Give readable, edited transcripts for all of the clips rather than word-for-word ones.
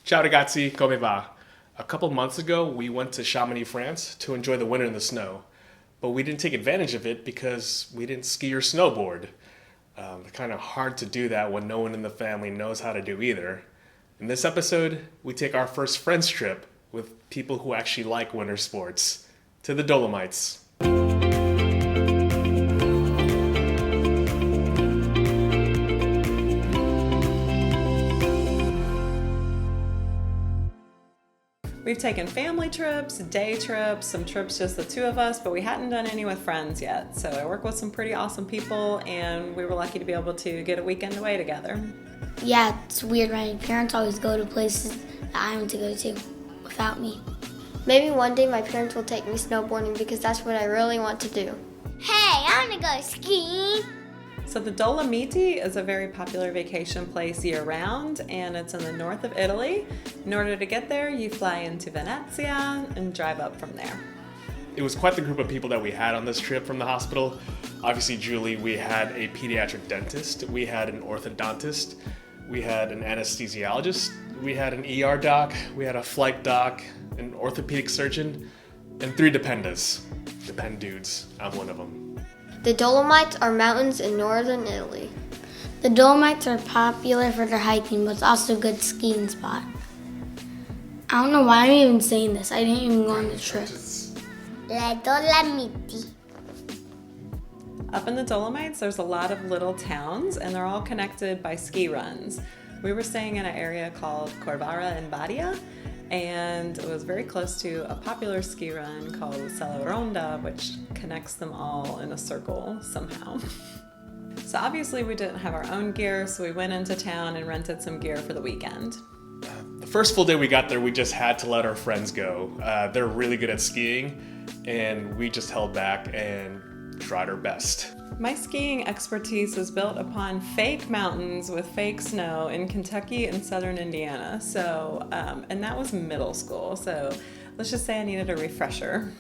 Ciao ragazzi, come va? A couple months ago, we went to Chamonix, France to enjoy the winter in the snow. But we didn't take advantage of it because we didn't ski or snowboard. It's kind of hard to do that when no one in the family knows how to do either. In this episode, we take our first friends trip with people who actually like winter sports to the Dolomites. We've taken family trips, day trips, some trips just the two of us, but we hadn't done any with friends yet. So I work with some pretty awesome people, and we were lucky to be able to get a weekend away together. Yeah, it's weird. My parents always go to places that I want to go to without me. Maybe one day my parents will take me snowboarding because that's what I really want to do. Hey, I want to go skiing. So the Dolomiti is a very popular vacation place year-round, and it's in the north of Italy. In order to get there, you fly into Venezia and drive up from there. It was quite the group of people that we had on this trip from the hospital. Obviously, Julie, we had a pediatric dentist, we had an orthodontist, we had an anesthesiologist, we had an ER doc, we had a flight doc, an orthopedic surgeon, and 3 dependas. Depend dudes. I'm one of them. The Dolomites are mountains in northern Italy. The Dolomites are popular for their hiking, but it's also a good skiing spot. I don't know why I'm even saying this. I didn't even go on the trip. La Dolomiti. Up in the Dolomites, there's a lot of little towns, and they're all connected by ski runs. We were staying in an area called Corvara and Badia, and it was very close to a popular ski run called Sella Ronda, which connects them all in a circle somehow. So obviously we didn't have our own gear, so we went into town and rented some gear for the weekend. The first full day we got there, we just had to let our friends go. They're really good at skiing, and we just held back and tried our best. My skiing expertise is built upon fake mountains with fake snow in Kentucky and southern Indiana. So, and that was middle school. So let's just say I needed a refresher.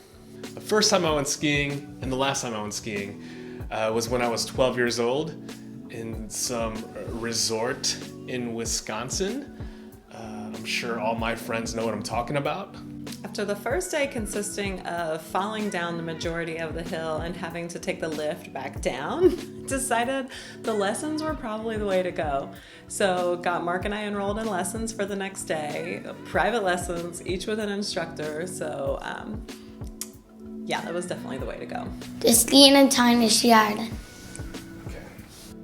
The first time I went skiing and the last time I went skiing was when I was 12 years old in some resort in Wisconsin. I'm sure all my friends know what I'm talking about. After the first day consisting of falling down the majority of the hill and having to take the lift back down, decided the lessons were probably the way to go. So got Mark and I enrolled in lessons for the next day, private lessons, each with an instructor. So yeah, that was definitely the way to go. The skiing in town is sciare. Okay.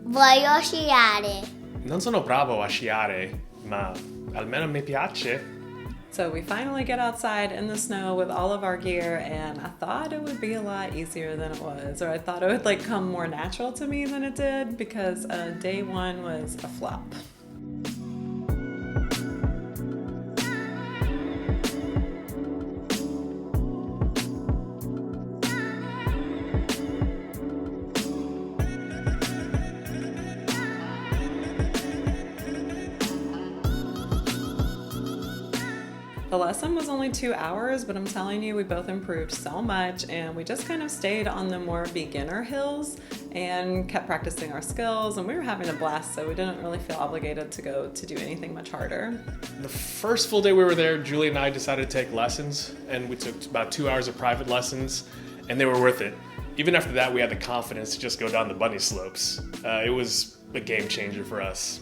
Voglio sciare. Non sono bravo a sciare, ma almeno mi piace. So we finally get outside in the snow with all of our gear, and I thought it would be a lot easier than it was, or I thought it would come more natural to me than it did, because day one was a flop. The lesson was only 2 hours, but I'm telling you, we both improved so much, and we just kind of stayed on the more beginner hills and kept practicing our skills, and we were having a blast, so we didn't really feel obligated to go to do anything much harder. The first full day we were there, Julie and I decided to take lessons, and we took about 2 hours of private lessons, and they were worth it. Even after that, we had the confidence to just go down the bunny slopes. It was a game changer for us.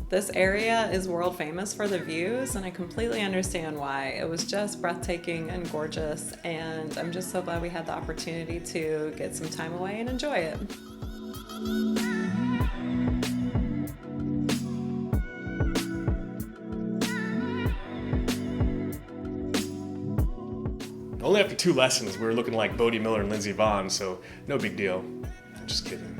This area is world famous for the views, and I completely understand why. It was just breathtaking and gorgeous, and I'm just so glad we had the opportunity to get some time away and enjoy it. Only after 2 lessons, we were looking like Bodie Miller and Lindsey Vonn, so no big deal. I'm just kidding.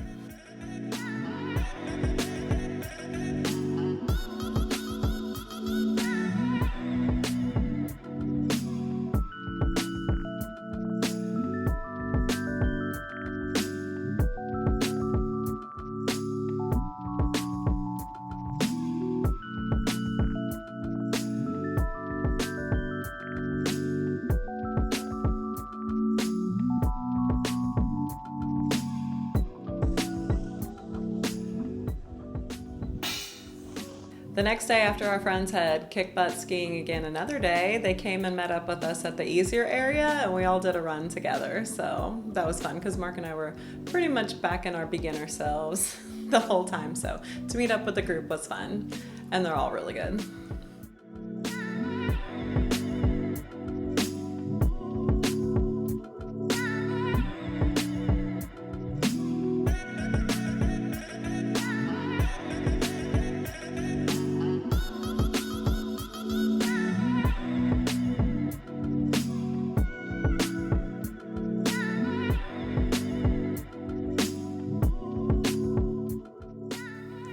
The next day, after our friends had kicked butt skiing again another day, they came and met up with us at the easier area, and we all did a run together. So that was fun because Mark and I were pretty much back in our beginner selves the whole time. So to meet up with the group was fun, and they're all really good.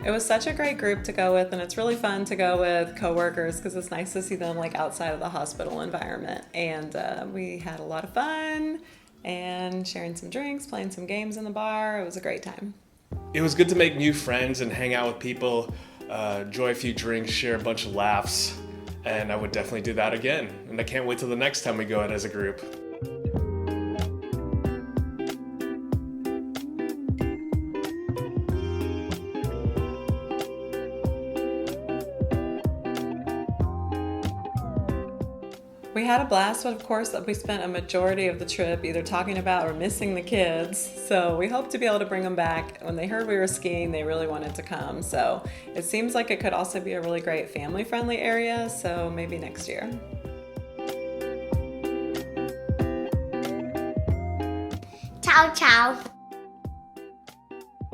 It was such a great group to go with, and it's really fun to go with coworkers because it's nice to see them like outside of the hospital environment. And we had a lot of fun and sharing some drinks, playing some games in the bar. It was a great time. It was good to make new friends and hang out with people, enjoy a few drinks, share a bunch of laughs, and I would definitely do that again. And I can't wait till the next time we go out as a group. We had a blast, but of course we spent a majority of the trip either talking about or missing the kids. So we hope to be able to bring them back. When they heard we were skiing, they really wanted to come. So it seems like it could also be a really great family-friendly area, so maybe next year. Ciao, ciao.